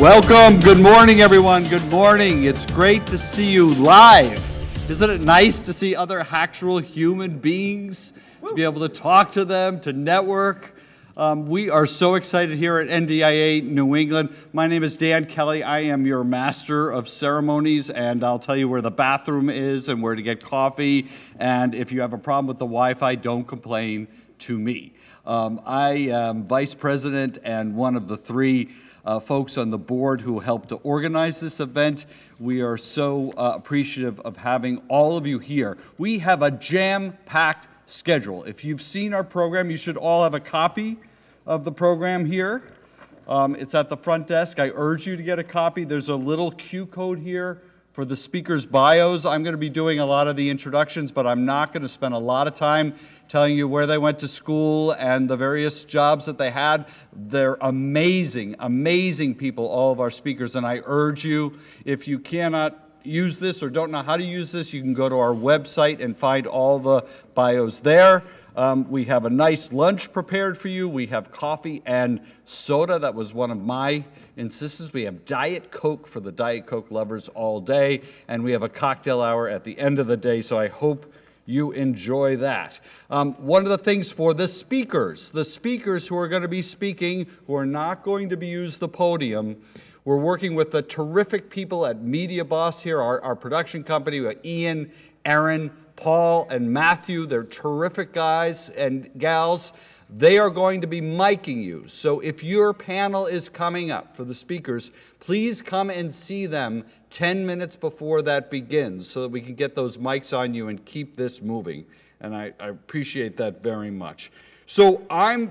Welcome. Good morning, everyone. Good morning. It's great to see you live. Isn't it nice to see other actual human beings, to be able to talk to them, to network? We are so excited here at NDIA New England. My name is Dan Kelly. I am your master of ceremonies, and I'll tell you where the bathroom is and where to get coffee. And if you have a problem with the Wi-Fi, don't complain to me. I am vice president and one of the three folks on the board who helped to organize this event. We are so appreciative of having all of you here. We have a jam-packed schedule. If you've seen our program, you should all have a copy of the program here. It's at the front desk. I urge you to get a copy. There's a little Q code here for the speakers' bios. I'm going to be doing a lot of the introductions, but I'm not going to spend a lot of time telling you where they went to school and the various jobs that they had. They're amazing, amazing people, all of our speakers, and I urge you, if you cannot use this or don't know how to use this, you can go to our website and find all the bios there. We have a nice lunch prepared for you. We have coffee and soda. That was one of my insistence. We have Diet Coke for the Diet Coke lovers all day, and we have a cocktail hour at the end of the day, so I hope you enjoy that. One of the things for the speakers who are going to be speaking, who are not going to be using the podium, we're working with the terrific people at Media Boss here, our production company. We have Ian, Aaron, Paul, and Matthew. They're terrific guys and gals. They are going to be miking you. So if your panel is coming up for the speakers, please come and see them 10 minutes before that begins so that we can get those mics on you and keep this moving. And I appreciate that very much. So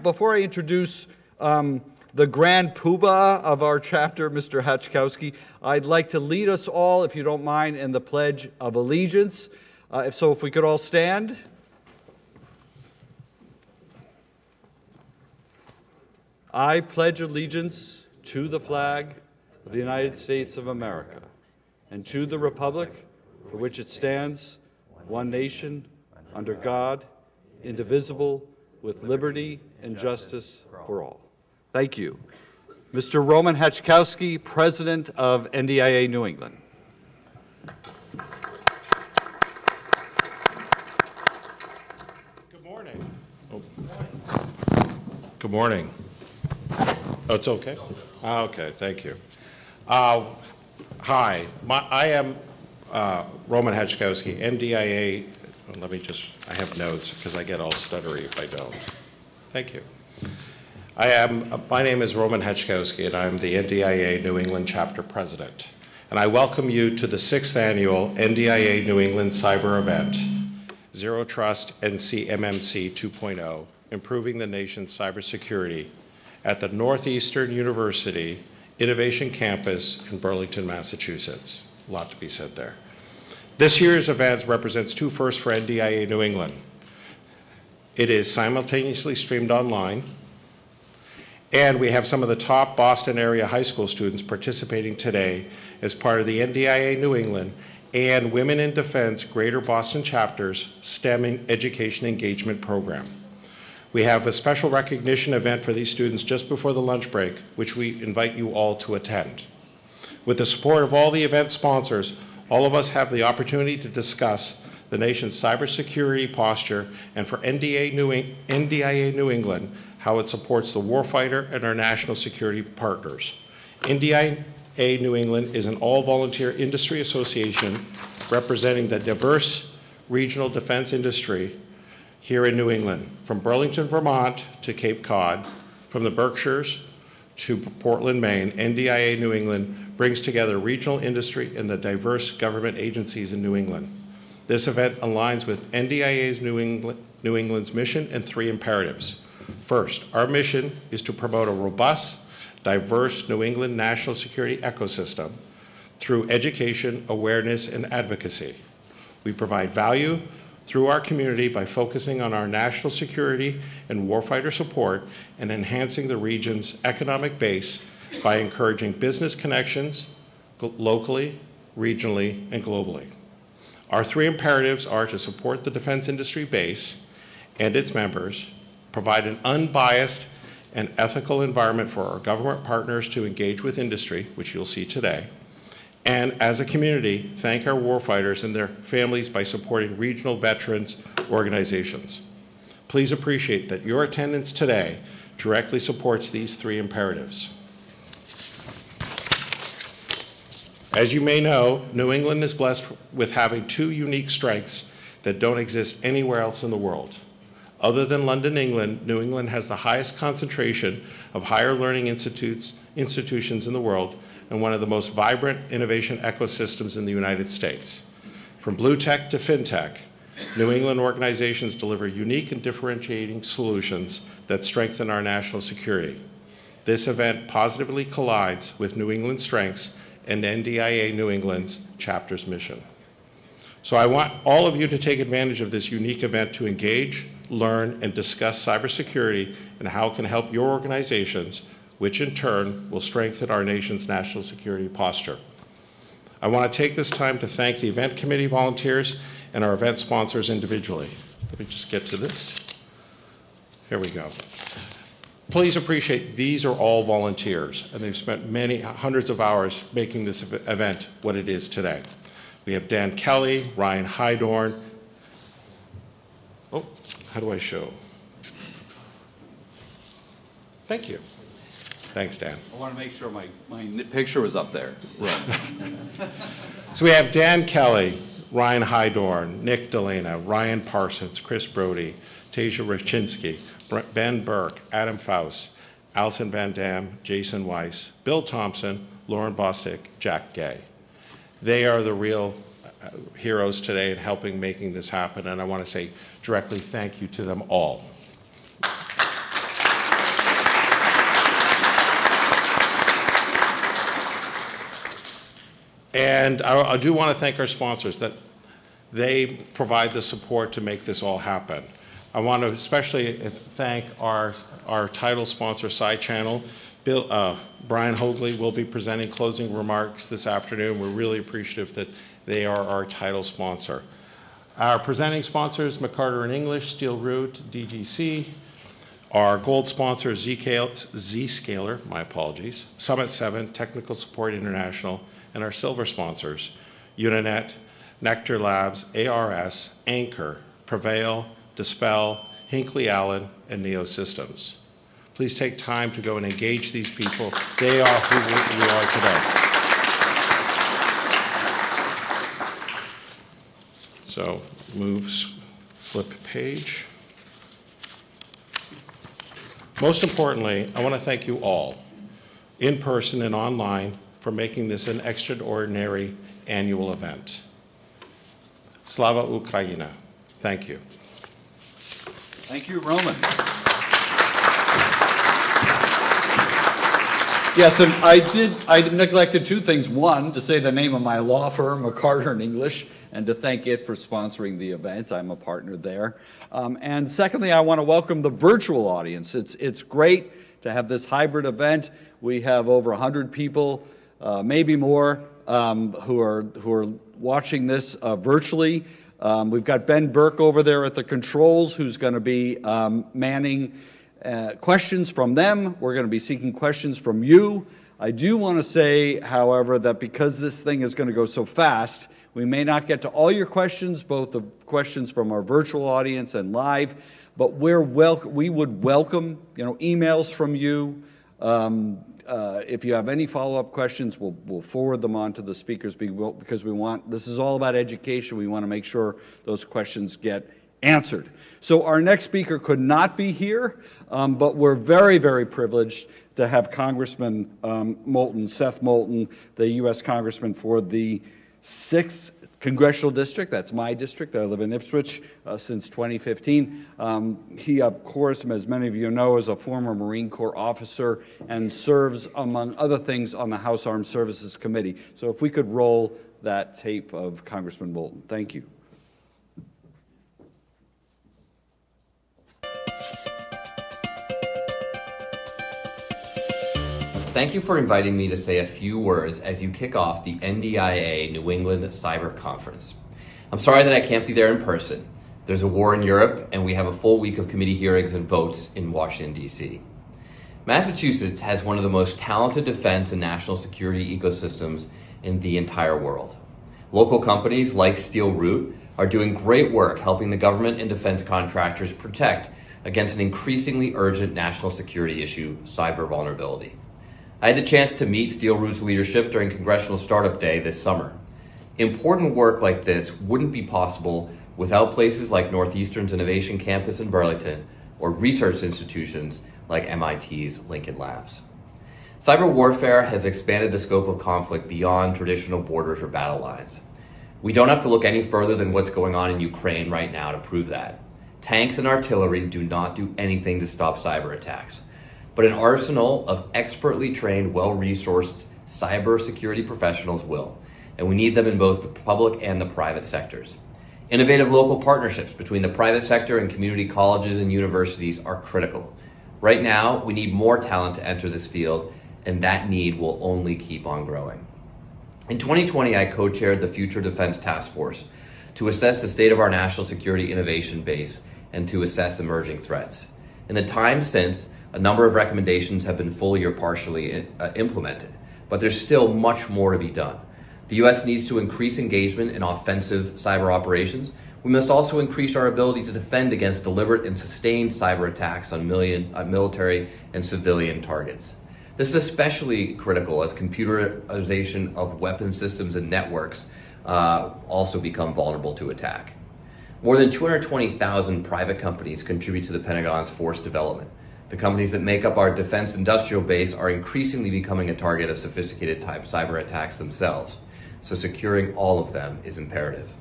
before I introduce the grand poobah of our chapter, Mr. Hatchkowski, I'd like to lead us all, if you don't mind, in the Pledge of Allegiance. If we could all stand. I pledge allegiance to the flag of the United States of America and to the republic for which it stands, one nation, under God, indivisible, with liberty and justice for all. Thank you. Mr. Roman Hatchkowski, President of NDIA New England. Good morning. Good morning. Oh, it's okay? Okay, thank you. Hi, I am Roman Hatchkowski, NDIA. I have notes because I get all stuttery if I don't. Thank you. My name is Roman Hatchkowski, and I'm the NDIA New England Chapter President. And I welcome you to the 6th Annual NDIA New England Cyber Event, Zero Trust NCMMC 2.0, Improving the Nation's Cybersecurity at the Northeastern University Innovation Campus in Burlington, Massachusetts. A lot to be said there. This year's event represents two firsts for NDIA New England. It is simultaneously streamed online, and we have some of the top Boston area high school students participating today as part of the NDIA New England and Women in Defense Greater Boston Chapter's STEM Education Engagement Program. We have a special recognition event for these students just before the lunch break, which we invite you all to attend. With the support of all the event sponsors, all of us have the opportunity to discuss the nation's cybersecurity posture and for NDIA New England, how it supports the warfighter and our national security partners. NDIA New England is an all-volunteer industry association representing the diverse regional defense industry here in New England, from Burlington, Vermont to Cape Cod, from the Berkshires to Portland, Maine. NDIA New England brings together regional industry and the diverse government agencies in New England. This event aligns with NDIA's New England's mission and three imperatives. First, our mission is to promote a robust, diverse New England national security ecosystem through education, awareness, and advocacy. We provide value through our community by focusing on our national security and warfighter support and enhancing the region's economic base by encouraging business connections locally, regionally, and globally. Our three imperatives are to support the defense industry base and its members, provide an unbiased an ethical environment for our government partners to engage with industry, which you'll see today, and as a community, thank our warfighters and their families by supporting regional veterans organizations. Please appreciate that your attendance today directly supports these three imperatives. As you may know, New England is blessed with having two unique strengths that don't exist anywhere else in the world. Other than London, England, New England has the highest concentration of higher learning institutions in the world and one of the most vibrant innovation ecosystems in the United States. From blue tech to fintech, New England organizations deliver unique and differentiating solutions that strengthen our national security. This event positively collides with New England's strengths and NDIA New England's chapter's mission. So I want all of you to take advantage of this unique event to engage, learn, and discuss cybersecurity and how it can help your organizations, which in turn will strengthen our nation's national security posture. I want to take this time to thank the event committee volunteers and our event sponsors individually. Let me just get to this. Here we go. Please appreciate these are all volunteers, and they've spent many hundreds of hours making this event what it is today. We have Dan Kelly, Ryan Hydorn. Oh, how do I show? Thank you. Thanks, Dan. I want to make sure my picture was up there. Right. So we have Dan Kelly, Ryan Hydorn, Nick Delana, Ryan Parsons, Chris Brody, Tasia Rachinsky, Ben Burke, Adam Faust, Allison Van Dam, Jason Weiss, Bill Thompson, Lauren Bostic, Jack Gay. They are the real heroes today in helping making this happen, and I want to say directly thank you to them all. And I do want to thank our sponsors that they provide the support to make this all happen. I want to especially thank our title sponsor, Side Channel. Brian Hoagley will be presenting closing remarks this afternoon. We're really appreciative that they are our title sponsor. Our presenting sponsors, McCarter and English, Steel Root, DGC. Our gold sponsor, Zscaler, my apologies, Summit 7, Technical Support International, and our silver sponsors, Uninet, Nectar Labs, ARS, Anchor, Prevail, Dispel, Hinckley Allen, and Neo Systems. Please take time to go and engage these people. They are who we are today. So flip page. Most importantly, I want to thank you all, in person and online, for making this an extraordinary annual event. Slava Ukraina. Thank you. Thank you, Roman. Yes, and I neglected two things. One, to say the name of my law firm, McCarter and English, and to thank it for sponsoring the event. I'm a partner there. And secondly, I want to welcome the virtual audience. It's great to have this hybrid event. We have over 100 people, maybe more, who are watching this virtually. We've got Ben Burke over there at the controls, who's going to be manning questions from them. We're going to be seeking questions from you. I do want to say, however, that because this thing is going to go so fast, we may not get to all your questions, both the questions from our virtual audience and live, but we would welcome, emails from you. If you have any follow-up questions, we'll forward them on to the speakers because this is all about education. We want to make sure those questions get answered. So our next speaker could not be here, but we're very, very privileged to have Congressman Moulton, Seth Moulton, the U.S. Congressman for the 6th Congressional District. That's my district. I live in Ipswich since 2015. He, of course, as many of you know, is a former Marine Corps officer and serves, among other things, on the House Armed Services Committee. So if we could roll that tape of Congressman Moulton. Thank you. Thank you for inviting me to say a few words as you kick off the NDIA New England Cyber Conference. I'm sorry that I can't be there in person. There's a war in Europe, and we have a full week of committee hearings and votes in Washington, D.C. Massachusetts has one of the most talented defense and national security ecosystems in the entire world. Local companies like Steel Root are doing great work helping the government and defense contractors protect against an increasingly urgent national security issue, cyber vulnerability. I had the chance to meet Steel Root's leadership during Congressional Startup Day this summer. Important work like this wouldn't be possible without places like Northeastern's Innovation Campus in Burlington or research institutions like MIT's Lincoln Labs. Cyber warfare has expanded the scope of conflict beyond traditional borders or battle lines. We don't have to look any further than what's going on in Ukraine right now to prove that. Tanks and artillery do not do anything to stop cyber attacks, but an arsenal of expertly trained, well-resourced cybersecurity professionals will, and we need them in both the public and the private sectors. Innovative local partnerships between the private sector and community colleges and universities are critical. Right now, we need more talent to enter this field, and that need will only keep on growing. In 2020, I co-chaired the Future Defense Task Force to assess the state of our national security innovation base and to assess emerging threats. In the time since, a number of recommendations have been fully or partially implemented, but there's still much more to be done. The U.S. needs to increase engagement in offensive cyber operations. We must also increase our ability to defend against deliberate and sustained cyber attacks on military and civilian targets. This is especially critical as computerization of weapon systems and networks also become vulnerable to attack. More than 220,000 private companies contribute to the Pentagon's force development. The companies that make up our defense industrial base are increasingly becoming a target of sophisticated type cyber attacks themselves, so securing all of them is imperative.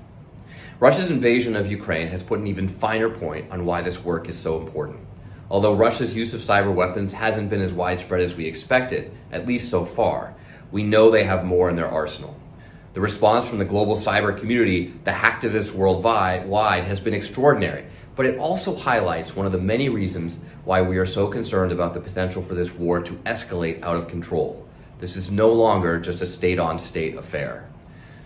Russia's invasion of Ukraine has put an even finer point on why this work is so important. Although Russia's use of cyber weapons hasn't been as widespread as we expected, at least so far, we know they have more in their arsenal. The response from the global cyber community, the hacktivists worldwide, has been extraordinary, but it also highlights one of the many reasons why we are so concerned about the potential for this war to escalate out of control. This is no longer just a state-on-state affair.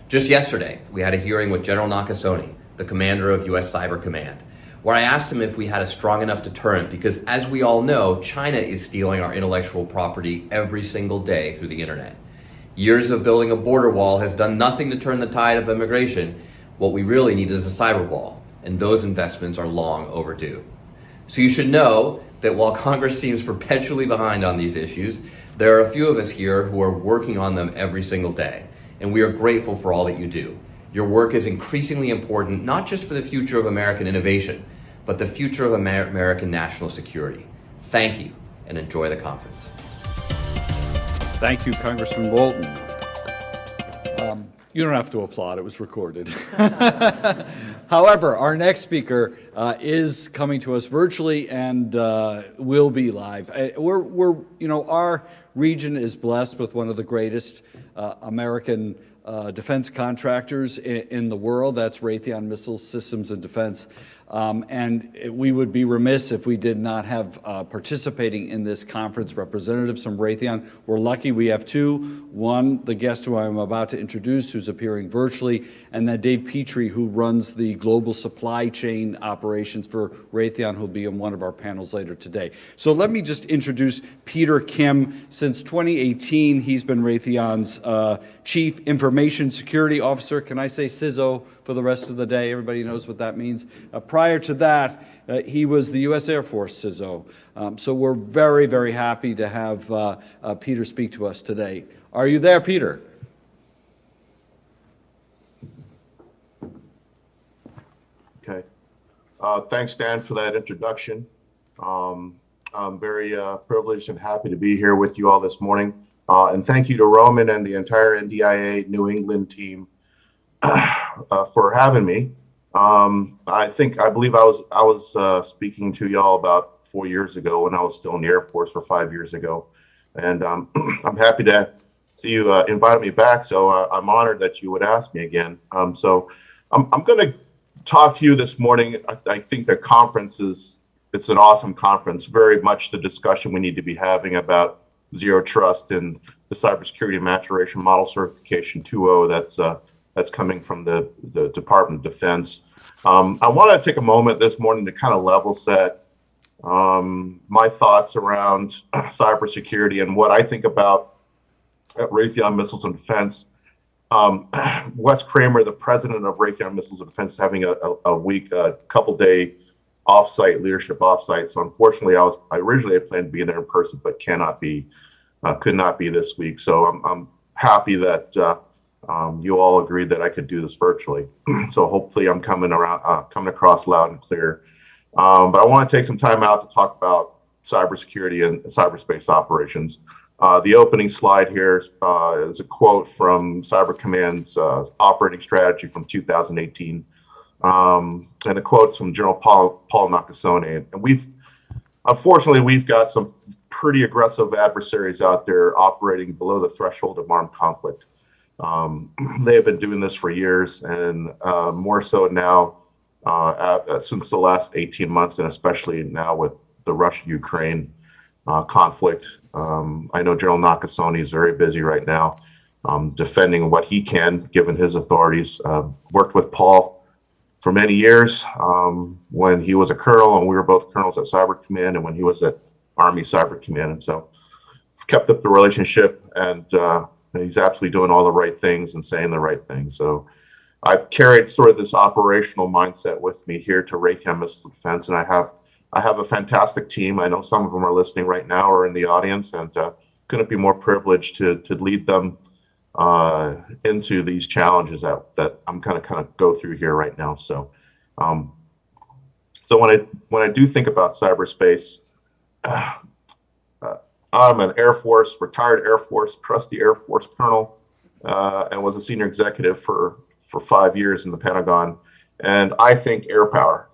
Just yesterday, we had a hearing with General Nakasone, the commander of U.S. Cyber Command, where I asked him if we had a strong enough deterrent because, as we all know, China is stealing our intellectual property every single day through the internet. Years of building a border wall has done nothing to turn the tide of immigration. What we really need is a cyber wall, and those investments are long overdue. So you should know that while Congress seems perpetually behind on these issues, there are a few of us here who are working on them every single day, and we are grateful for all that you do. Your work is increasingly important, not just for the future of American innovation, but the future of American national security. Thank you, and enjoy the conference. Thank you, Congressman Bolton. You don't have to applaud, it was recorded. However, our next speaker is coming to us virtually and will be live. Our region is blessed with one of the greatest American defense contractors in the world. That's Raytheon Missile Systems and Defense. And we would be remiss if we did not have participating in this conference representatives from Raytheon. We're lucky we have two. One, the guest who I'm about to introduce, who's appearing virtually, and then Dave Petrie, who runs the global supply chain operations for Raytheon, who'll be on one of our panels later today. So let me just introduce Peter Kim. Since 2018, he's been Raytheon's Chief Information Security Officer. Can I say CISO for the rest of the day? Everybody knows what that means. Prior to that, he was the U.S. Air Force CISO. So we're very, very happy to have Peter speak to us today. Are you there, Peter? Okay. Thanks, Dan, for that introduction. I'm very privileged and happy to be here with you all this morning. And thank you to Roman and the entire NDIA New England team for having me. I believe I was speaking to y'all about 4 years ago when I was still in the Air Force, or 5 years ago, and I'm happy to see you invited me back. So I'm honored that you would ask me again. So I'm going to talk to you this morning. I think the conference it's an awesome conference. Very much the discussion we need to be having about zero trust and the cybersecurity maturation model certification 2.0 that's coming from the Department of Defense. I want to take a moment this morning to kind of level set my thoughts around cybersecurity and what I think about at Raytheon Missiles and Defense. Wes Kramer, the president of Raytheon Missiles and Defense, is having a couple day offsite leadership offsite. So unfortunately, I originally had planned to be in there in person, but could not be this week. So I'm happy that you all agreed that I could do this virtually. So hopefully I'm coming across loud and clear. But I want to take some time out to talk about cybersecurity and cyberspace operations. The opening slide here is a quote from Cyber Command's operating strategy from 2018. And the quote's from General Paul Nakasone. And unfortunately, we've got some pretty aggressive adversaries out there operating below the threshold of armed conflict. They have been doing this for years, and more so now since the last 18 months, and especially now with the Russia-Ukraine conflict. I know General Nakasone is very busy right now defending what he can, given his authorities. Worked with Paul for many years when he was a colonel, and we were both colonels at Cyber Command, and when he was at Army Cyber Command. And so kept up the relationship, and he's absolutely doing all the right things and saying the right things. So I've carried sort of this operational mindset with me here to Raytheon Missile Defense, and I have a fantastic team. I know some of them are listening right now or in the audience, and couldn't be more privileged to lead them into these challenges that I'm kind of go through here right now. So, so when I do think about cyberspace, I'm an retired Air Force, trusty Air Force colonel, and was a senior executive for 5 years in the Pentagon. And I think air power.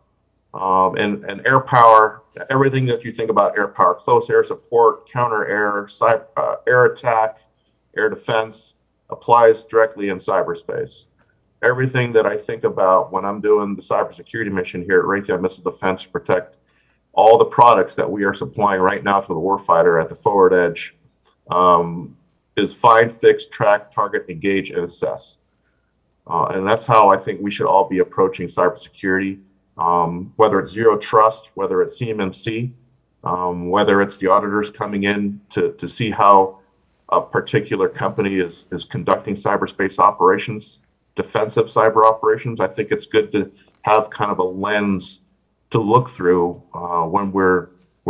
And air power, everything that you think about air power, close air support, counter air, air attack, air defense, applies directly in cyberspace. Everything that I think about when I'm doing the cybersecurity mission here at Raytheon Missile Defense to protect all the products that we are supplying right now to the warfighter at the forward edge is find, fix, track, target, engage, and assess. And that's how I think we should all be approaching cybersecurity. Whether it's zero trust, whether it's CMMC, whether it's the auditors coming in to see how a particular company is conducting cyberspace operations, defensive cyber operations. I think it's good to have kind of a lens to look through when we're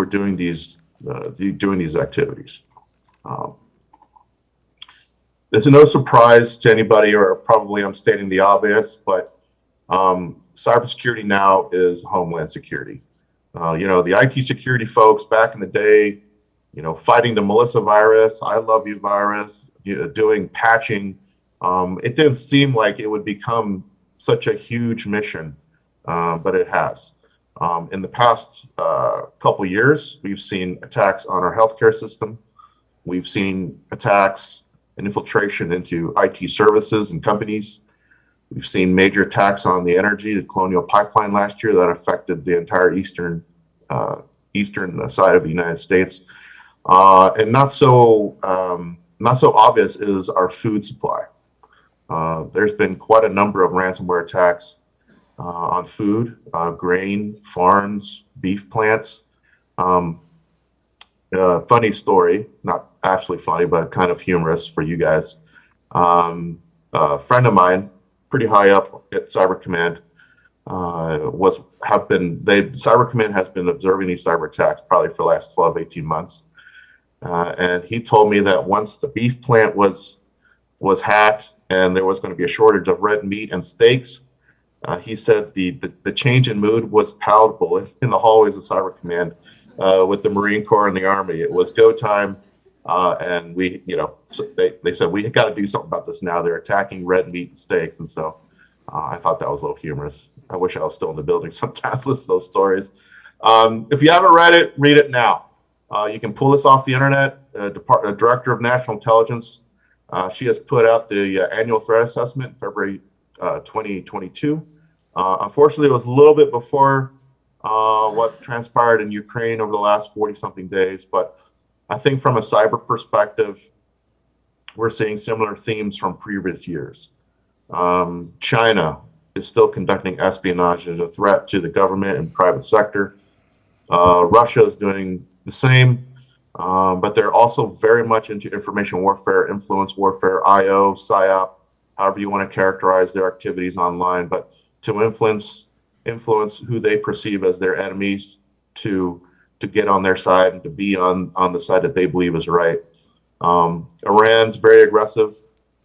doing these activities. It's no surprise to anybody, or probably I'm stating the obvious, but cybersecurity now is homeland security. The IT security folks back in the day, fighting the Melissa virus, I love you virus, doing patching. It didn't seem like it would become such a huge mission, but it has. In the past couple years, we've seen attacks on our healthcare system. We've seen attacks and infiltration into IT services and companies. We've seen major attacks on the Colonial Pipeline last year that affected the entire eastern side of the United States. And not so obvious is our food supply. There's been quite a number of ransomware attacks on food, grain, farms, beef plants. Funny story, not absolutely funny, but kind of humorous for you guys. A friend of mine, pretty high up at Cyber Command, Cyber Command has been observing these cyber attacks probably for the last 12, 18 months. And he told me that once the beef plant was hacked and there was going to be a shortage of red meat and steaks, he said the change in mood was palatable in the hallways of Cyber Command with the Marine Corps and the Army. It was go time. And they said, we got to do something about this now. They're attacking red meat and steaks. And so I thought that was a little humorous. I wish I was still in the building sometimes with those stories. If you haven't read it, read it now. You can pull this off the internet. Director of National Intelligence, she has put out the annual threat assessment in February 2022. Unfortunately, it was a little bit before what transpired in Ukraine over the last 40-something days. But I think from a cyber perspective, we're seeing similar themes from previous years. China is still conducting espionage as a threat to the government and private sector. Russia is doing the same, but they're also very much into information warfare, influence warfare, IO, PSYOP, however you want to characterize their activities online, but to influence who they perceive as their enemies to get on their side and to be on the side that they believe is right. Iran's very aggressive,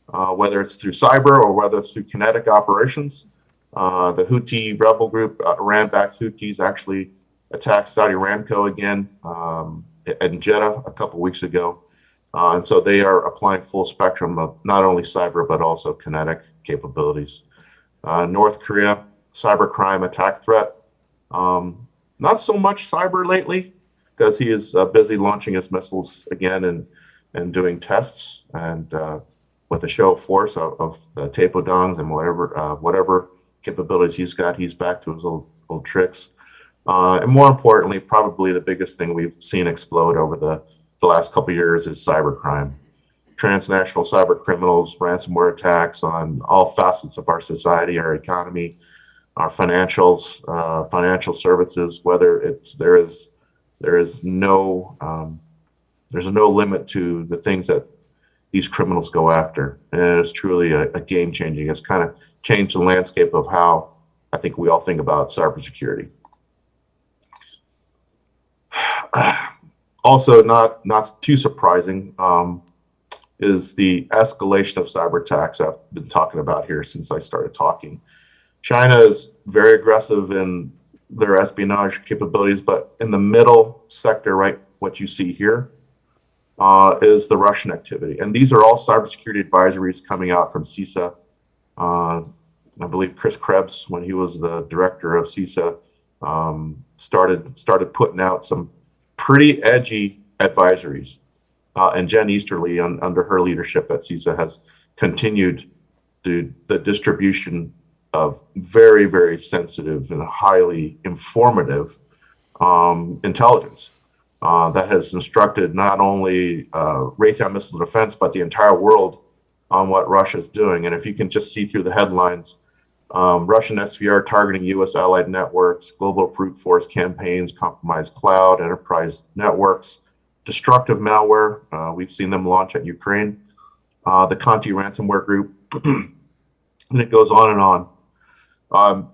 whether it's through cyber or whether it's through kinetic operations. The Houthi rebel group, Iran-backed Houthis, actually attacked Saudi Aramco again in Jeddah a couple weeks ago. And so they are applying full spectrum of not only cyber, but also kinetic capabilities. North Korea, cybercrime attack threat. Not so much cyber lately, because he is busy launching his missiles again and doing tests and with a show of force of the taepodongs and whatever capabilities he's got, he's back to his old tricks. And more importantly, probably the biggest thing we've seen explode over the last couple of years is cybercrime. Transnational cyber criminals, ransomware attacks on all facets of our society, our economy, our financials, financial services. Whether there's no limit to the things that these criminals go after, and it's truly a game changing. It's kind of changed the landscape of how I think we all think about cybersecurity. Also, not too surprising, is the escalation of cyber attacks I've been talking about here since I started talking. China is very aggressive in their espionage capabilities, but in the middle sector, right, what you see here is the Russian activity. And these are all cybersecurity advisories coming out from CISA. I believe Chris Krebs, when he was the director of CISA, started putting out some pretty edgy advisories. And Jen Easterly, under her leadership at CISA, has continued the distribution of very, very sensitive and highly informative intelligence that has instructed not only Raytheon Missile Defense, but the entire world on what Russia's doing. And if you can just see through the headlines, Russian SVR targeting U.S. allied networks, global brute force campaigns, compromised cloud, enterprise networks, destructive malware. We've seen them launch at Ukraine, the Conti ransomware group, and it goes on and on.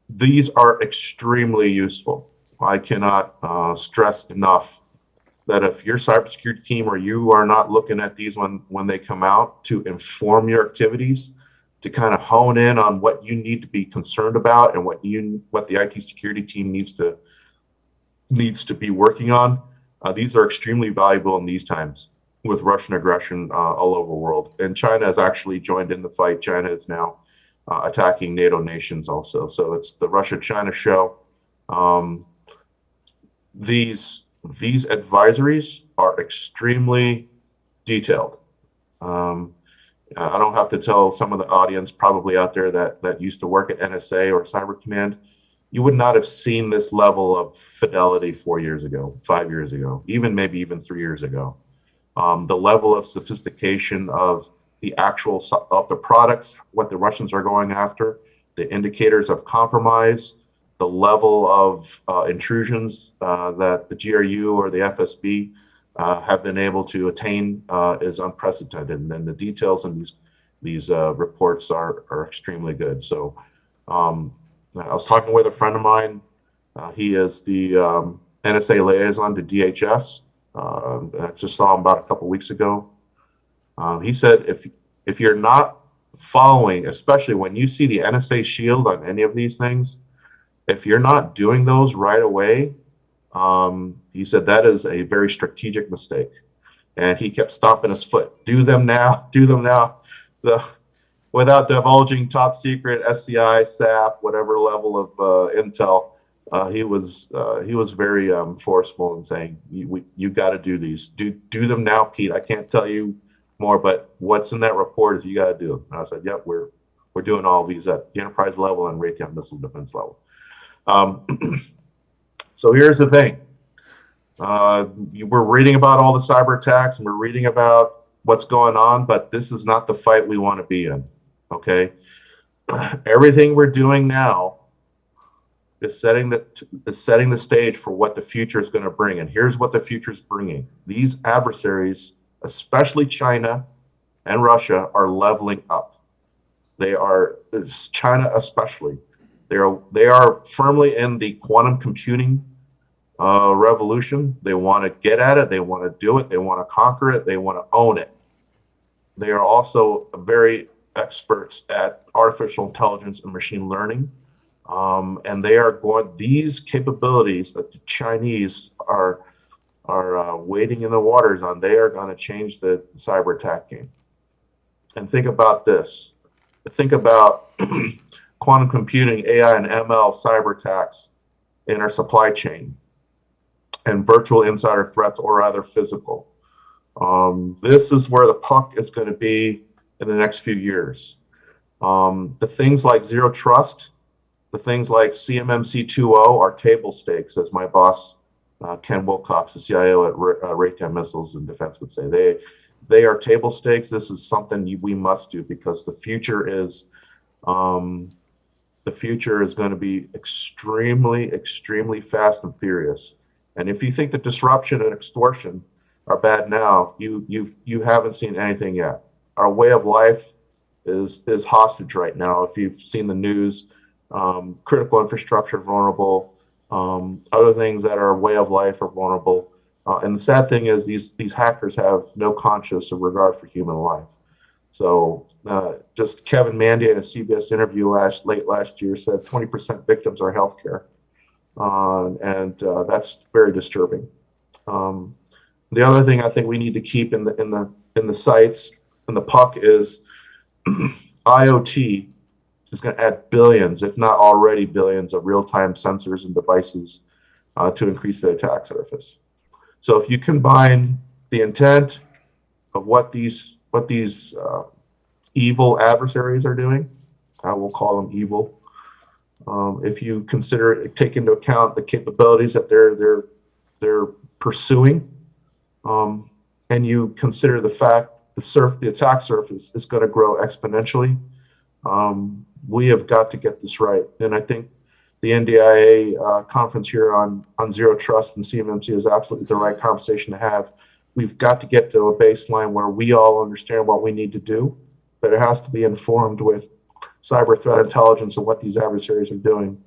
These are extremely useful. I cannot stress enough that if your cybersecurity team or you are not looking at these when they come out to inform your activities, to kind of hone in on what you need to be concerned about and what the IT security team needs to be working on. These are extremely valuable in these times with Russian aggression all over the world. And China has actually joined in the fight. China is now attacking NATO nations also. So it's the Russia-China show. These advisories are extremely detailed. I don't have to tell some of the audience probably out there that used to work at NSA or Cyber Command, you would not have seen this level of fidelity 4 years ago, 5 years ago, maybe even 3 years ago. The level of sophistication of the products, what the Russians are going after, the indicators of compromise, the level of intrusions that the GRU or the FSB have been able to attain is unprecedented, and then the details in these reports are extremely good. So I was talking with a friend of mine. He is the NSA liaison to DHS. I just saw him about a couple weeks ago. He said if you're not following, especially when you see the NSA shield on any of these things, if you're not doing those right away, he said that is a very strategic mistake. And he kept stomping his foot. Do them now, do them now. Without divulging top secret SCI, SAP, whatever level of intel, he was very forceful in saying, you got to do these. Do them now, Pete. I can't tell you more, but what's in that report is you got to do them. And I said, yep, we're doing all of these at the enterprise level and Raytheon Missile Defense level. So here's the thing. We're reading about all the cyber attacks and we're reading about what's going on, but this is not the fight we want to be in, okay? Everything we're doing now is setting the stage for what the future is going to bring. And here's what the future is bringing. These adversaries, especially China and Russia, are leveling up. China especially. They are firmly in the quantum computing revolution. They want to get at it. They want to do it. They want to conquer it. They want to own it. They are also very experts at artificial intelligence and machine learning. And these capabilities that the Chinese are wading in the waters on, they are going to change the cyber attack game. And think about this. Think about quantum computing, AI, and ML cyber attacks in our supply chain and virtual insider threats, or rather physical. This is where the puck is going to be in the next few years. The things like zero trust, the things like CMMC 2.0 are table stakes, as my boss, Ken Wilcox, the CIO at Raytheon Missiles and Defense, would say. They are table stakes. This is something we must do, because the future is going to be extremely, extremely fast and furious. And if you think that disruption and extortion are bad now, you haven't seen anything yet. Our way of life is hostage right now. If you've seen the news, critical infrastructure vulnerable, other things that are way of life are vulnerable. And the sad thing is these hackers have no conscience or regard for human life. So just Kevin Mandy in a CBS interview late last year said 20% victims are healthcare. And that's very disturbing. The other thing I think we need to keep in the sights and the puck is IoT is going to add billions, if not already billions, of real-time sensors and devices to increase the attack surface. So if you combine the intent of what these evil adversaries are doing, I will call them evil. If you take into account the capabilities that they're pursuing, and you consider the fact the attack surface is going to grow exponentially, we have got to get this right. And I think the NDIA conference here on zero trust and CMMC is absolutely the right conversation to have. We've got to get to a baseline where we all understand what we need to do, but it has to be informed with cyber threat intelligence and what these adversaries are doing.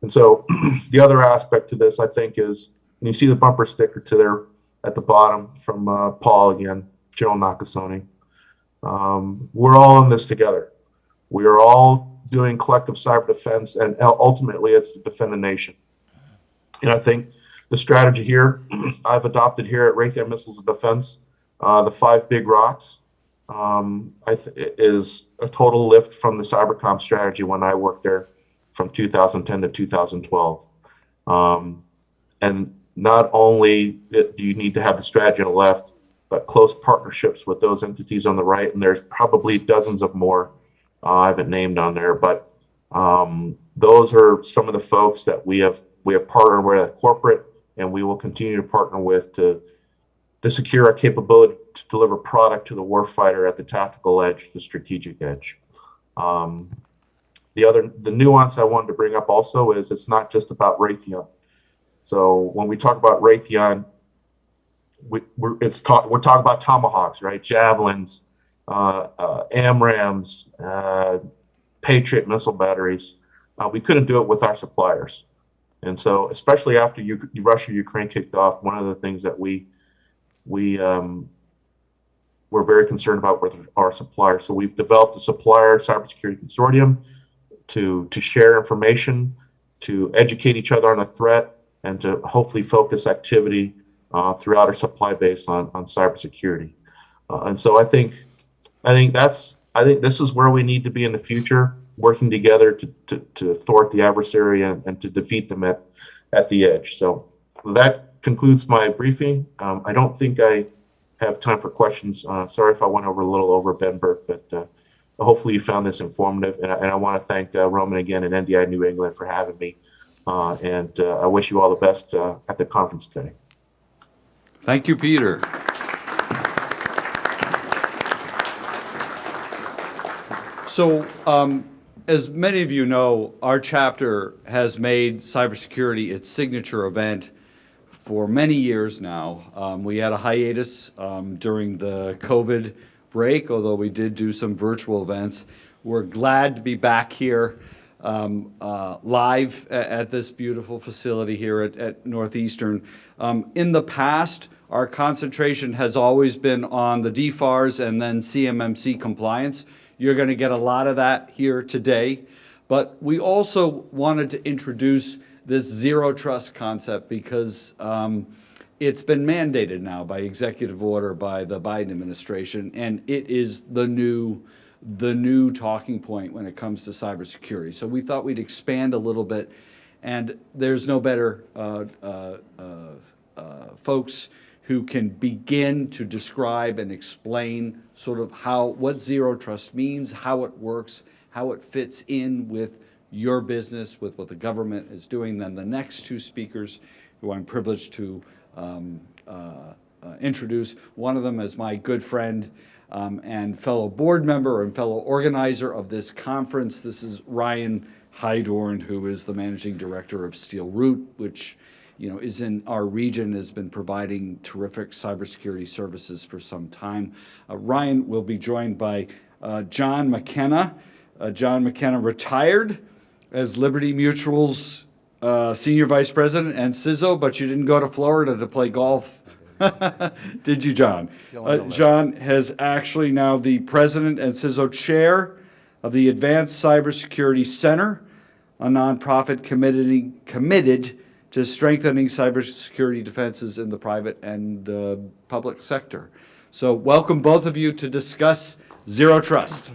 And so the other aspect to this, I think, is, and you see the bumper sticker to there at the bottom from Paul again, General Nakasone. We're all in this together. We are all doing collective cyber defense, and ultimately it's to defend the nation. And I think the strategy here, I've adopted here at Raytheon Missiles and Defense, the 5 big rocks, is a total lift from the cybercom strategy when I worked there from 2010 to 2012. And not only do you need to have the strategy on the left, but close partnerships with those entities on the right. And there's probably dozens of more I haven't named on there, but those are some of the folks that we have partnered with at corporate, and we will continue to partner with to secure our capability to deliver product to the warfighter at the tactical edge, the strategic edge. The nuance I wanted to bring up also is it's not just about Raytheon. So when we talk about Raytheon, we're talking about Tomahawks, right? Javelins, AMRAAMs, Patriot missile batteries. We couldn't do it with our suppliers. And so, especially after Russia-Ukraine kicked off, one of the things that we're very concerned about with our suppliers. So we've developed a supplier cybersecurity consortium to share information, to educate each other on the threat, and to hopefully focus activity throughout our supply base on cybersecurity. And so I think this is where we need to be in the future, working together to thwart the adversary and to defeat them at the edge. So that concludes my briefing. I don't think I have time for questions. Sorry if I went a little over, Ben Burke, but hopefully you found this informative. And I want to thank Roman again and NDI New England for having me. And I wish you all the best at the conference today. Thank you, Peter. So As many of you know, our chapter has made cybersecurity its signature event for many years now. We had a hiatus during the COVID break, although we did do some virtual events. We're glad to be back here live at this beautiful facility here at Northeastern. In the past, our concentration has always been on the DFARS and then CMMC compliance. You're going to get a lot of that here today. But we also wanted to introduce this zero trust concept because it's been mandated now by executive order by the Biden administration, and it is the new talking point when it comes to cybersecurity. So we thought we'd expand a little bit, and there's no better folks who can begin to describe and explain sort of what zero trust means, how it works, how it fits in with your business, with what the government is doing. Then the next two speakers, who I'm privileged to introduce. One of them is my good friend and fellow board member and fellow organizer of this conference. This is Ryan Hydorn, who is the managing director of Steel Root, which is in our region, has been providing terrific cybersecurity services for some time. Ryan will be joined by John McKenna. John McKenna retired as Liberty Mutual's senior vice president and CISO, but you didn't go to Florida to play golf, did you, John? John has actually now the president and CISO chair of the Advanced Cybersecurity Center, a nonprofit committed to strengthening cybersecurity defenses in the private and public sector. So welcome both of you to discuss zero trust.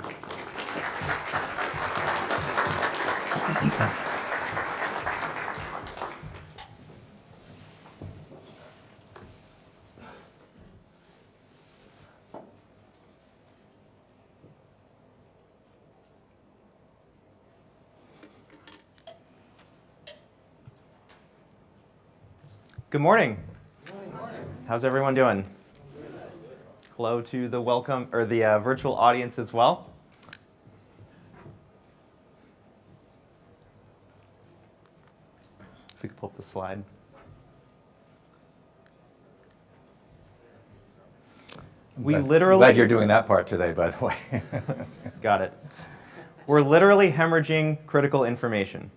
Good morning. Good morning. How's everyone doing? Hello to the welcome or the virtual audience as well. If we could pull up the slide. Glad you're doing that part today, by the way. Got it. We're literally hemorrhaging critical information.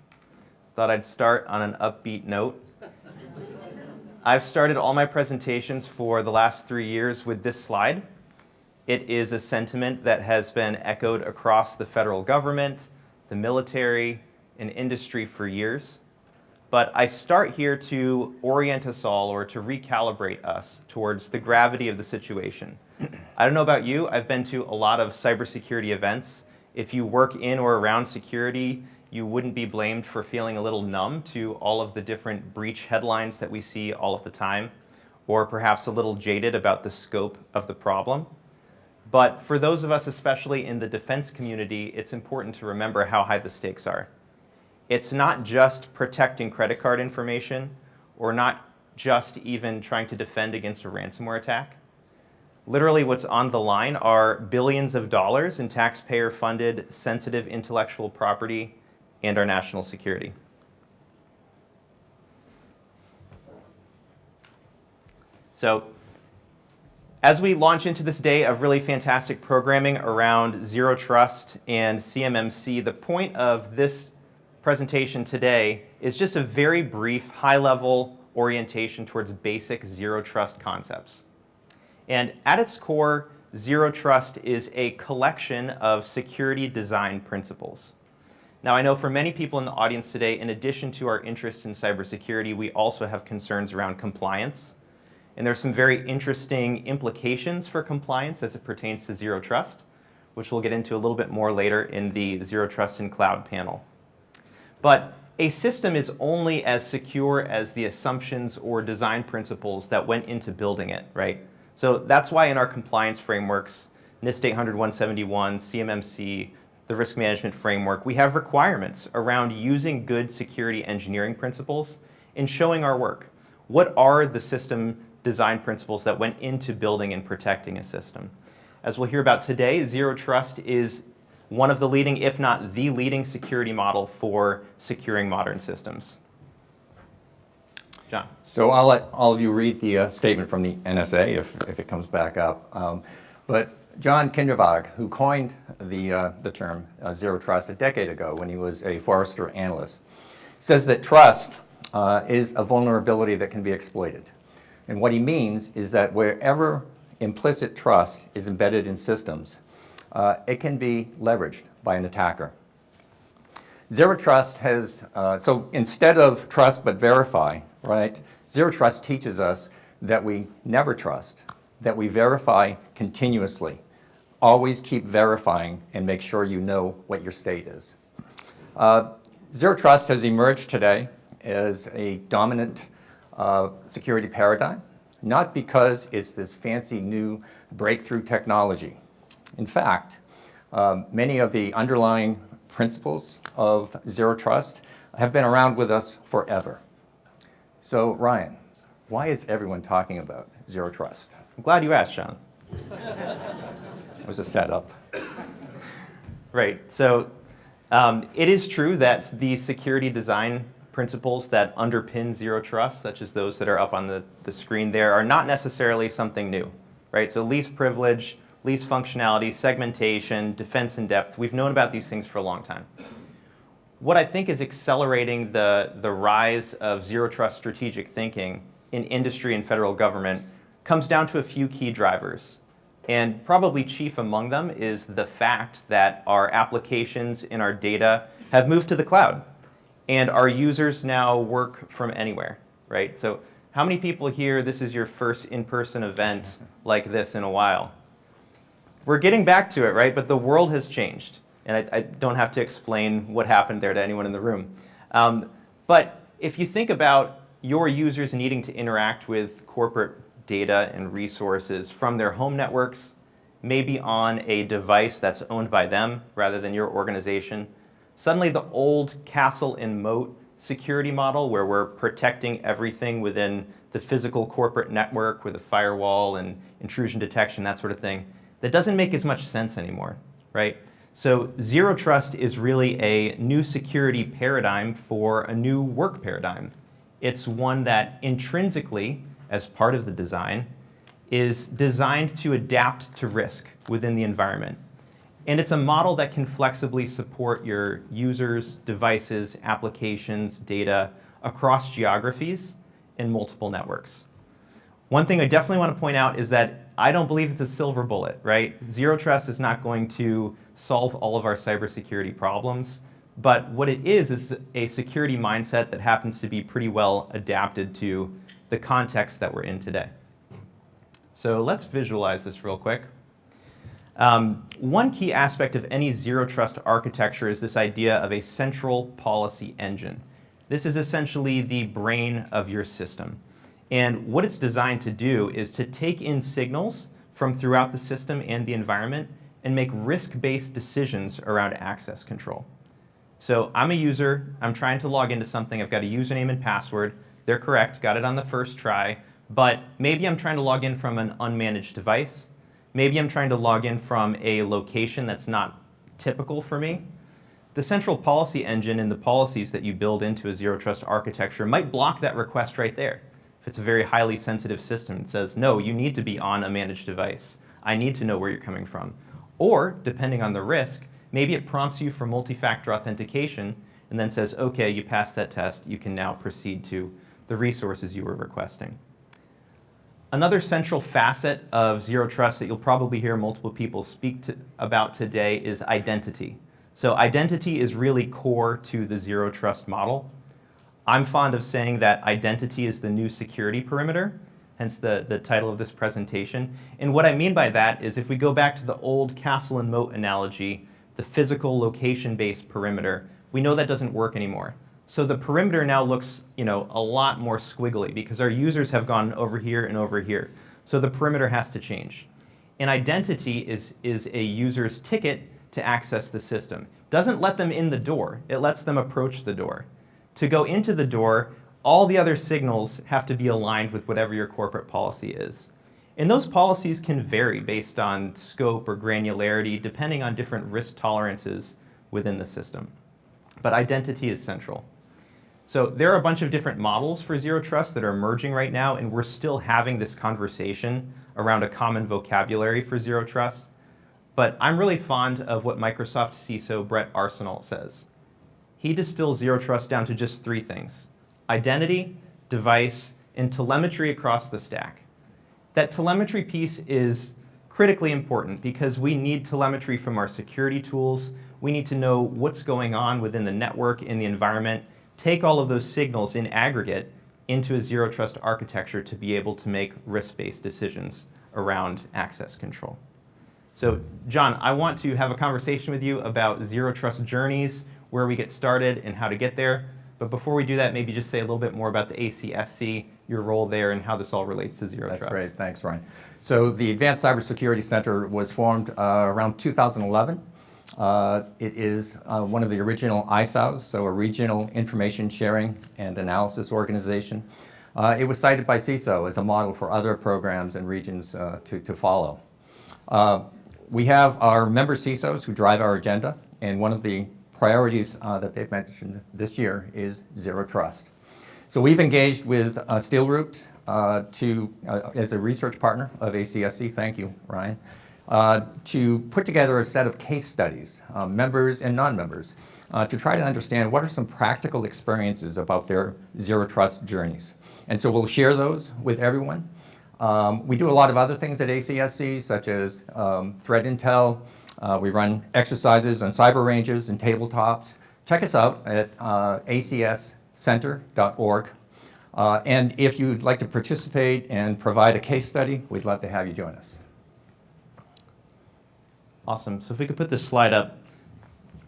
Thought I'd start on an upbeat note. I've started all my presentations for the last 3 years with this slide. It is a sentiment that has been echoed across the federal government, the military, and industry for years. But I start here to orient us all or to recalibrate us towards the gravity of the situation. I don't know about you, I've been to a lot of cybersecurity events. If you work in or around security, you wouldn't be blamed for feeling a little numb to all of the different breach headlines that we see all of the time, or perhaps a little jaded about the scope of the problem. But for those of us, especially in the defense community, it's important to remember how high the stakes are. It's not just protecting credit card information, or not just even trying to defend against a ransomware attack. Literally what's on the line are billions of dollars in taxpayer-funded sensitive intellectual property and our national security. So, as we launch into this day of really fantastic programming around Zero Trust and CMMC, the point of this presentation today is just a very brief, high-level orientation towards basic Zero Trust concepts. And at its core, Zero Trust is a collection of security design principles. Now, I know for many people in the audience today, in addition to our interest in cybersecurity, we also have concerns around compliance. And there's some very interesting implications for compliance as it pertains to Zero Trust, which we'll get into a little bit more later in the Zero Trust in Cloud panel. But a system is only as secure as the assumptions or design principles that went into building it, right? So that's why in our compliance frameworks, NIST 800-171, CMMC, the risk management framework, we have requirements around using good security engineering principles in showing our work. What are the system design principles that went into building and protecting a system? As we'll hear about today, Zero Trust is one of the leading, if not the leading, security model for securing modern systems. John. So I'll let all of you read the statement from the NSA if it comes back up. But John Kindervag, who coined the term zero trust a decade ago when he was a Forrester analyst, says that trust is a vulnerability that can be exploited. And what he means is that wherever implicit trust is embedded in systems, it can be leveraged by an attacker. Zero trust has, so instead of trust but verify, right? Zero trust teaches us that we never trust, that we verify continuously. Always keep verifying and make sure you know what your state is. Zero trust has emerged today as a dominant security paradigm, not because it's this fancy new breakthrough technology. In fact, many of the underlying principles of zero trust have been around with us forever. So Ryan, why is everyone talking about zero trust? I'm glad you asked, John. It was a setup. Right. So it is true that the security design principles that underpin zero trust, such as those that are up on the screen there, are not necessarily something new, right? So least privilege, least functionality, segmentation, defense in depth, we've known about these things for a long time. What I think is accelerating the rise of zero trust strategic thinking in industry and federal government comes down to a few key drivers. And probably chief among them is the fact that our applications and our data have moved to the cloud. And our users now work from anywhere, right? So how many people here, this is your first in-person event like this in a while? We're getting back to it, right? But the world has changed. And I don't have to explain what happened there to anyone in the room. But if you think about your users needing to interact with corporate data and resources from their home networks, maybe on a device that's owned by them rather than your organization, suddenly the old castle and moat security model where we're protecting everything within the physical corporate network with a firewall and intrusion detection, that sort of thing, that doesn't make as much sense anymore, right? So zero trust is really a new security paradigm for a new work paradigm. It's one that intrinsically, as part of the design, is designed to adapt to risk within the environment. And it's a model that can flexibly support your users, devices, applications, data across geographies and multiple networks. One thing I definitely want to point out is that I don't believe it's a silver bullet, right? Zero trust is not going to solve all of our cybersecurity problems, but what it is a security mindset that happens to be pretty well adapted to the context that we're in today. So let's visualize this real quick. One key aspect of any zero trust architecture is this idea of a central policy engine. This is essentially the brain of your system. And what it's designed to do is to take in signals from throughout the system and the environment and make risk-based decisions around access control. So I'm a user, I'm trying to log into something, I've got a username and password, they're correct, got it on the first try, but maybe I'm trying to log in from an unmanaged device, maybe I'm trying to log in from a location that's not typical for me. The central policy engine and the policies that you build into a zero trust architecture might block that request right there. If it's a very highly sensitive system, it says, no, you need to be on a managed device. I need to know where you're coming from. Or, depending on the risk, maybe it prompts you for multi-factor authentication and then says, okay, you passed that test, you can now proceed to the resources you were requesting. Another central facet of zero trust that you'll probably hear multiple people speak about today is identity. So identity is really core to the zero trust model. I'm fond of saying that identity is the new security perimeter, hence the title of this presentation. And what I mean by that is if we go back to the old castle and moat analogy, the physical location-based perimeter, we know that doesn't work anymore. So the perimeter now looks, a lot more squiggly because our users have gone over here and over here. So the perimeter has to change. And identity is a user's ticket to access the system. Doesn't let them in the door, it lets them approach the door. To go into the door, all the other signals have to be aligned with whatever your corporate policy is. And those policies can vary based on scope or granularity, depending on different risk tolerances within the system. But identity is central. So there are a bunch of different models for zero trust that are emerging right now, and we're still having this conversation around a common vocabulary for zero trust. But I'm really fond of what Microsoft CISO Brett Arsenault says. He distills zero trust down to just 3 things: identity, device, and telemetry across the stack. That telemetry piece is critically important because we need telemetry from our security tools. We need to know what's going on within the network, in the environment, take all of those signals in aggregate into a zero trust architecture to be able to make risk-based decisions around access control. So, John, I want to have a conversation with you about zero trust journeys, where we get started and how to get there. But before we do that, maybe just say a little bit more about the ACSC, your role there, and how this all relates to zero trust. That's great. Thanks, Ryan. So the Advanced Cybersecurity Center was formed around 2011. It is one of the original ISOs, so a regional information sharing and analysis organization. It was cited by CISO as a model for other programs and regions to follow. We have our member CISOs who drive our agenda, and one of the priorities that they've mentioned this year is zero trust. So we've engaged with SteelRoot as a research partner of ACSC, thank you, Ryan, to put together a set of case studies, members and non-members, to try to understand what are some practical experiences about their zero trust journeys. And so we'll share those with everyone. We do a lot of other things at ACSC, such as threat intel. We run exercises on cyber ranges and tabletops. Check us out at acscenter.org. And if you'd like to participate and provide a case study, we'd love to have you join us. Awesome. So if we could put this slide up.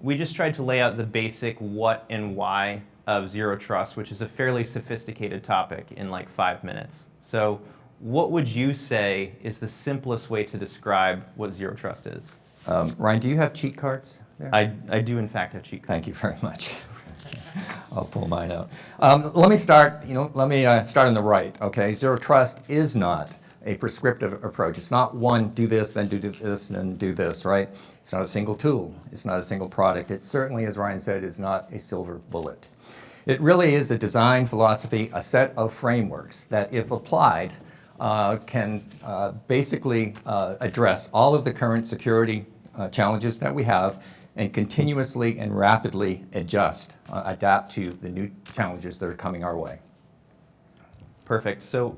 We just tried to lay out the basic what and why of zero trust, which is a fairly sophisticated topic, in like 5 minutes. So what would you say is the simplest way to describe what zero trust is? Ryan, do you have cheat cards there? I do, in fact, have cheat cards. Thank you very much. I'll pull mine out. Let me start on the right, okay? Zero trust is not a prescriptive approach. It's not one, do this, then do this, and then do this, right? It's not a single tool. It's not a single product. It certainly, as Ryan said, is not a silver bullet. It really is a design philosophy, a set of frameworks that, if applied, can basically address all of the current security challenges that we have and continuously and rapidly adapt to the new challenges that are coming our way. Perfect. So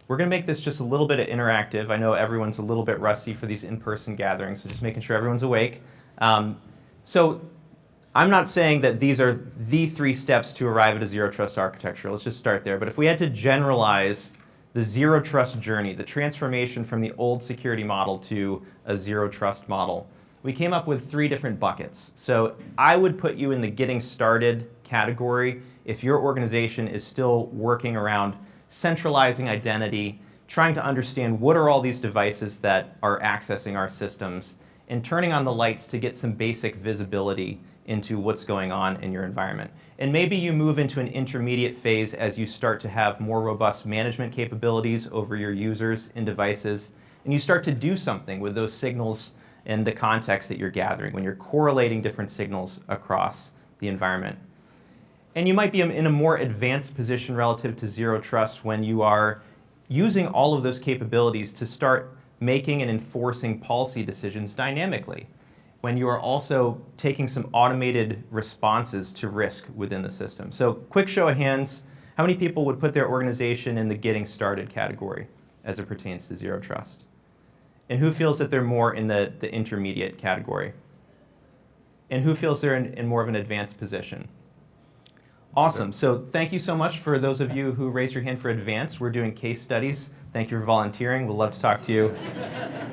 we're going to make this just a little bit interactive. I know everyone's a little bit rusty for these in-person gatherings, so just making sure everyone's awake. So I'm not saying that these are the 3 steps to arrive at a zero trust architecture. Let's just start there. But if we had to generalize the zero trust journey, the transformation from the old security model to a zero trust model, we came up with 3 different buckets. So I would put you in the getting started category if your organization is still working around centralizing identity, trying to understand what are all these devices that are accessing our systems, and turning on the lights to get some basic visibility into what's going on in your environment. And maybe you move into an intermediate phase as you start to have more robust management capabilities over your users and devices, and you start to do something with those signals and the context that you're gathering when you're correlating different signals across the environment. And you might be in a more advanced position relative to zero trust when you are using all of those capabilities to start making and enforcing policy decisions dynamically, when you are also taking some automated responses to risk within the system. So quick show of hands, how many people would put their organization in the getting started category as it pertains to zero trust? And who feels that they're more in the intermediate category? And who feels they're in more of an advanced position? Awesome. So thank you so much for those of you who raised your hand for advanced. We're doing case studies. Thank you for volunteering. We'd love to talk to you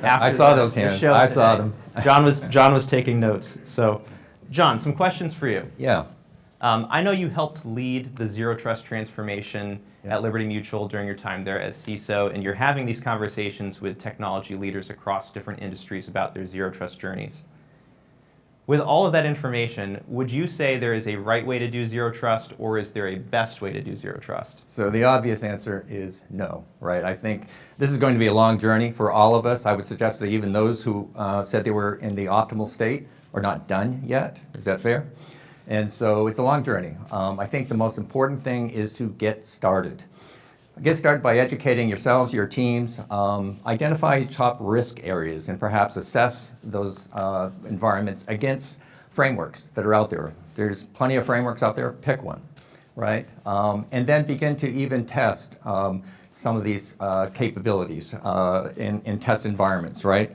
after I saw those hands. I saw them. John was taking notes. So, John, some questions for you. Yeah. I know you helped lead the zero trust transformation at Liberty Mutual during your time there as CISO, and you're having these conversations with technology leaders across different industries about their zero trust journeys. With all of that information, would you say there is a right way to do zero trust, or is there a best way to do zero trust? So the obvious answer is no, right? I think this is going to be a long journey for all of us. I would suggest that even those who said they were in the optimal state are not done yet. Is that fair? And so it's a long journey. I think the most important thing is to get started. Get started by educating yourselves, your teams, identify top risk areas, and perhaps assess those environments against frameworks that are out there. There's plenty of frameworks out there, pick one, right? And then begin to even test some of these capabilities in test environments, right?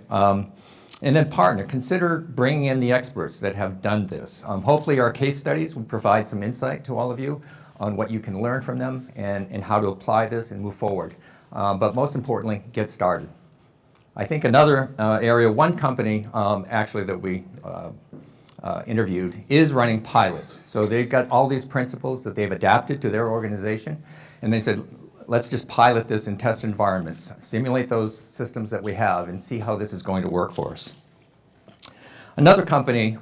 And then partner, consider bringing in the experts that have done this. Hopefully our case studies will provide some insight to all of you on what you can learn from them and how to apply this and move forward. But most importantly, get started. I think another area, one company actually that we interviewed is running pilots. So they've got all these principles that they've adapted to their organization, and they said, let's just pilot this in test environments, simulate those systems that we have, and see how this is going to work for us. Another company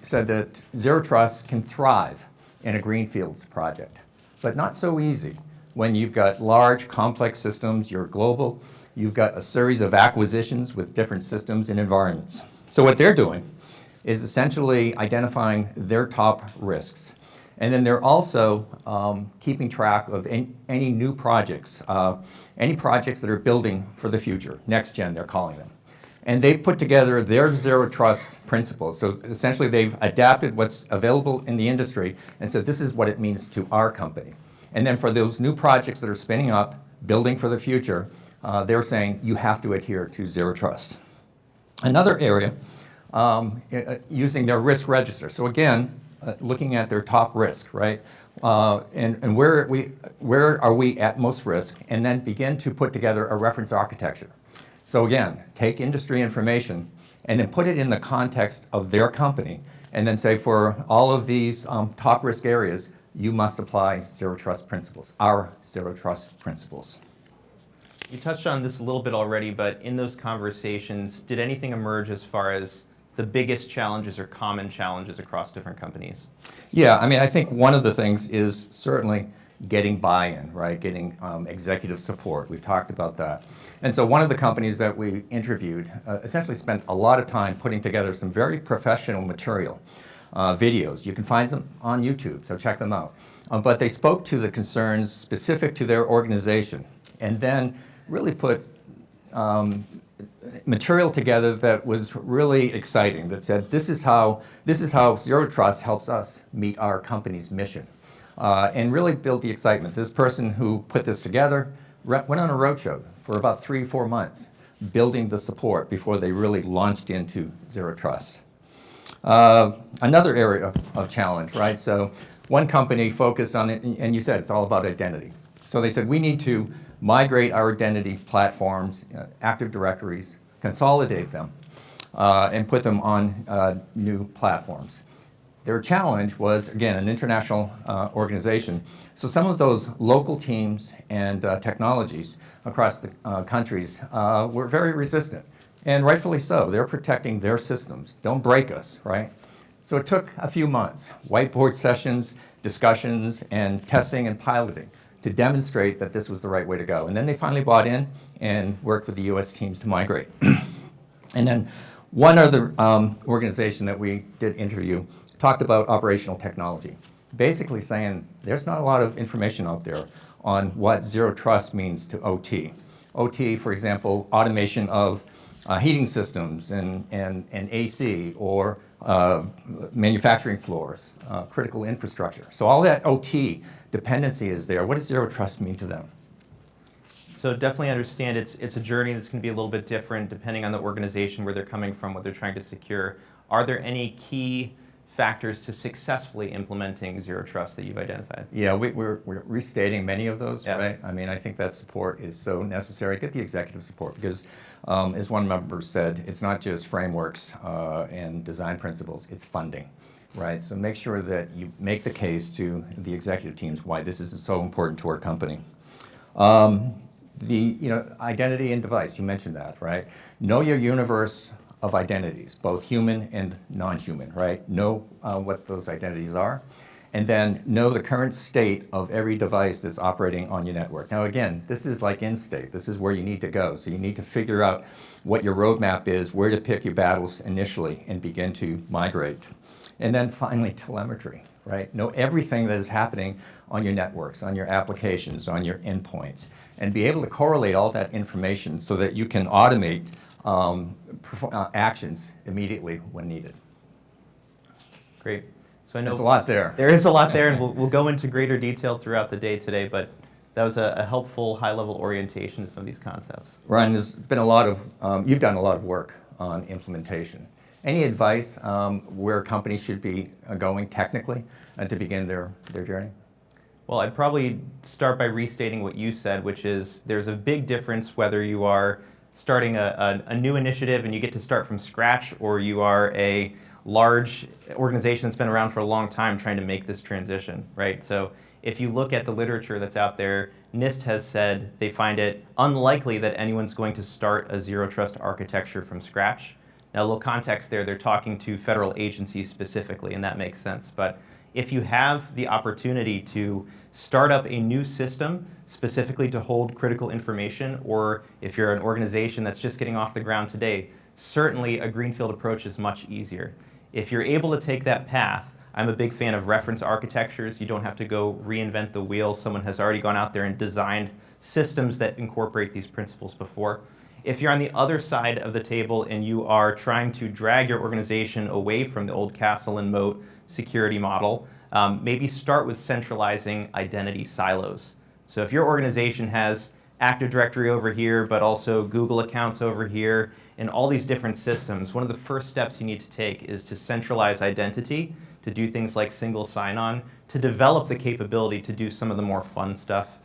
said that Zero Trust can thrive in a greenfields project, but not so easy when you've got large, complex systems, you're global, you've got a series of acquisitions with different systems and environments. So what they're doing is essentially identifying their top risks. And then they're also keeping track of any new projects, any projects that are building for the future, next gen they're calling them. And they've put together their zero trust principles. So essentially they've adapted what's available in the industry and said this is what it means to our company. And then for those new projects that are spinning up, building for the future, they're saying you have to adhere to zero trust. Another area, using their risk register. So again, looking at their top risk, right? And where are we at most risk? And then begin to put together a reference architecture. So again, take industry information and then put it in the context of their company and then say for all of these top risk areas, you must apply zero trust principles, our zero trust principles. You touched on this a little bit already, but in those conversations, did anything emerge as far as the biggest challenges or common challenges across different companies? Yeah, I mean, I think one of the things is certainly getting buy-in, right? Getting executive support. We've talked about that. And so one of the companies that we interviewed essentially spent a lot of time putting together some very professional material, videos. You can find them on YouTube, so check them out. But they spoke to the concerns specific to their organization and then really put material together that was really exciting, that said, this is how Zero Trust helps us meet our company's mission. And really build the excitement. This person who put this together went on a roadshow for about 3-4 months, building the support before they really launched into Zero Trust. Another area of challenge, right? So one company focused on it, and you said it's all about identity. So they said we need to migrate our identity platforms, Active Directories, consolidate them, and put them on new platforms. Their challenge was, again, an international organization. So some of those local teams and technologies across the countries were very resistant, and rightfully so. They're protecting their systems. Don't break us, right? So it took a few months, whiteboard sessions, discussions, and testing and piloting to demonstrate that this was the right way to go. And then they finally bought in and worked with the US teams to migrate. And then one other organization that we did interview talked about operational technology, basically saying there's not a lot of information out there on what zero trust means to OT. OT, for example, automation of heating systems and AC or manufacturing floors, critical infrastructure. So all that OT dependency is there. What does zero trust mean to them? So definitely understand it's a journey that's going to be a little bit different depending on the organization, where they're coming from, what they're trying to secure. Are there any key factors to successfully implementing zero trust that you've identified? Yeah, we're restating many of those, Yeah. right? I mean, I think that support is so necessary. Get the executive support because, as one member said, it's not just frameworks and design principles, it's funding, right? So make sure that you make the case to the executive teams why this is so important to our company. The identity and device, you mentioned that, right? Know your universe, of identities, both human and non-human, right? Know what those identities are, and then know the current state of every device that's operating on your network. Now again, this is like end state. This is where you need to go. So you need to figure out what your roadmap is, where to pick your battles initially, and begin to migrate. And then finally, telemetry, right? Know everything that is happening on your networks, on your applications, on your endpoints, and be able to correlate all that information so that you can automate actions immediately when needed. Great. So I know There's a lot there. there is a lot there, and we'll go into greater detail throughout the day today, but that was a helpful high-level orientation to some of these concepts. Ryan, there's been a lot of, you've done a lot of work on implementation. Any advice where companies should be going technically to begin their journey? Well, I'd probably start by restating what you said, which is there's a big difference whether you are starting a new initiative and you get to start from scratch, or you are a large organization that's been around for a long time trying to make this transition, right? So if you look at the literature that's out there, NIST has said they find it unlikely that anyone's going to start a zero trust architecture from scratch. Now, a little context there, they're talking to federal agencies specifically, and that makes sense. But if you have the opportunity to start up a new system specifically to hold critical information, or if you're an organization that's just getting off the ground today, certainly a greenfield approach is much easier. If you're able to take that path, I'm a big fan of reference architectures. You don't have to go reinvent the wheel. Someone has already gone out there and designed systems that incorporate these principles before. If you're on the other side of the table and you are trying to drag your organization away from the old castle and moat security model, maybe start with centralizing identity silos. So if your organization has Active Directory over here, but also Google accounts over here, and all these different systems, one of the first steps you need to take is to centralize identity, to do things like single sign-on, to develop the capability to do some of the more fun stuff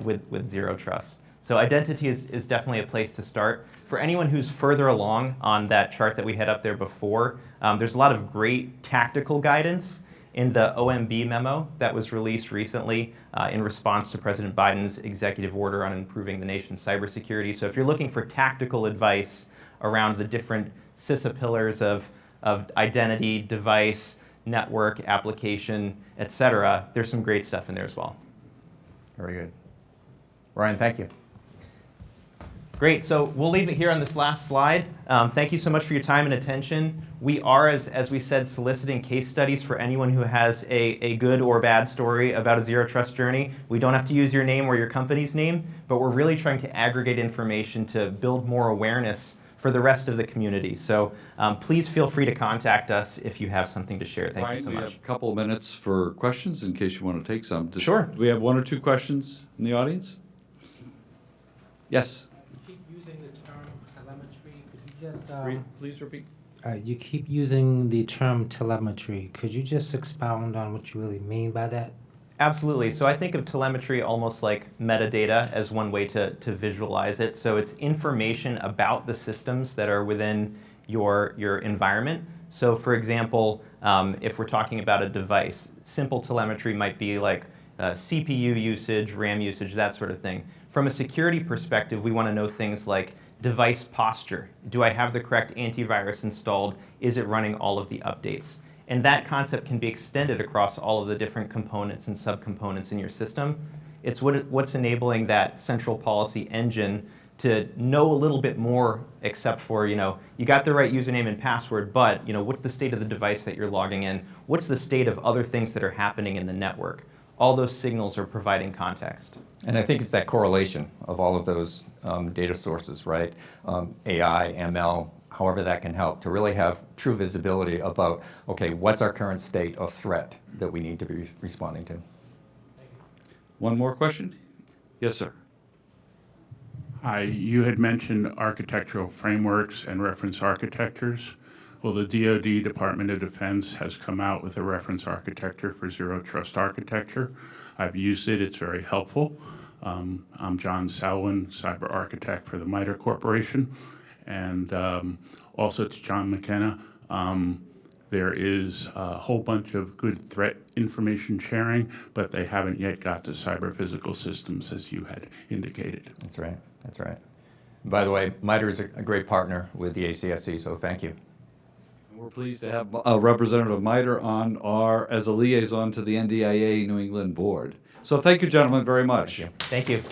with zero trust. So identity is definitely a place to start. For anyone who's further along on that chart that we had up there before, there's a lot of great tactical guidance in the OMB memo that was released recently in response to President Biden's executive order on improving the nation's cybersecurity. So if you're looking for tactical advice around the different CISA pillars of identity, device, network, application, et cetera, there's some great stuff in there as well. Very good. Ryan, thank you. Great, so we'll leave it here on this last slide. Thank you so much for your time and attention. We are, as we said, soliciting case studies for anyone who has a good or bad story about a zero trust journey. We don't have to use your name or your company's name, but we're really trying to aggregate information to build more awareness for the rest of the community. So please feel free to contact us if you have something to share. Thank you so We much. have a couple of minutes for questions in case you want to take some. Sure. Do we have one or two questions in the audience? Yes. Keep using the term telemetry. Could you just Please repeat. you keep using the term telemetry. Could you just expound on what you really mean by that? Absolutely. So I think of telemetry almost like metadata as one way to visualize it. So it's information about the systems that are within your environment. So for example, if we're talking about a device, simple telemetry might be like CPU usage, RAM usage, that sort of thing. From a security perspective, we want to know things like device posture. Do I have the correct antivirus installed? Is it running all of the updates? And that concept can be extended across all of the different components and subcomponents in your system. It's what's enabling that central policy engine to know a little bit more, except for, you got the right username and password, but, what's the state of the device that you're logging in? What's the state of other things that are happening in the network? All those signals are providing context. And I think it's that correlation of all of those data sources, right? AI, ML, however that can help to really have true visibility about, okay, what's our current state of threat that we need to be responding to? One more question? Yes, sir. Hi, you had mentioned architectural frameworks and reference architectures. Well, the DoD, Department of Defense, has come out with a reference architecture for zero trust architecture. I've used it, it's very helpful. I'm John Selwyn, cyber architect for the MITRE Corporation. And also to John McKenna, there is a whole bunch of good threat information sharing, but they haven't yet got to cyber physical systems as you had indicated. That's right, that's right. By the way, MITRE is a great partner with the ACSC, so thank you. We're pleased to have Representative Miter on as a liaison to the NDIA New England Board. So thank you, gentlemen, very much. Thank you.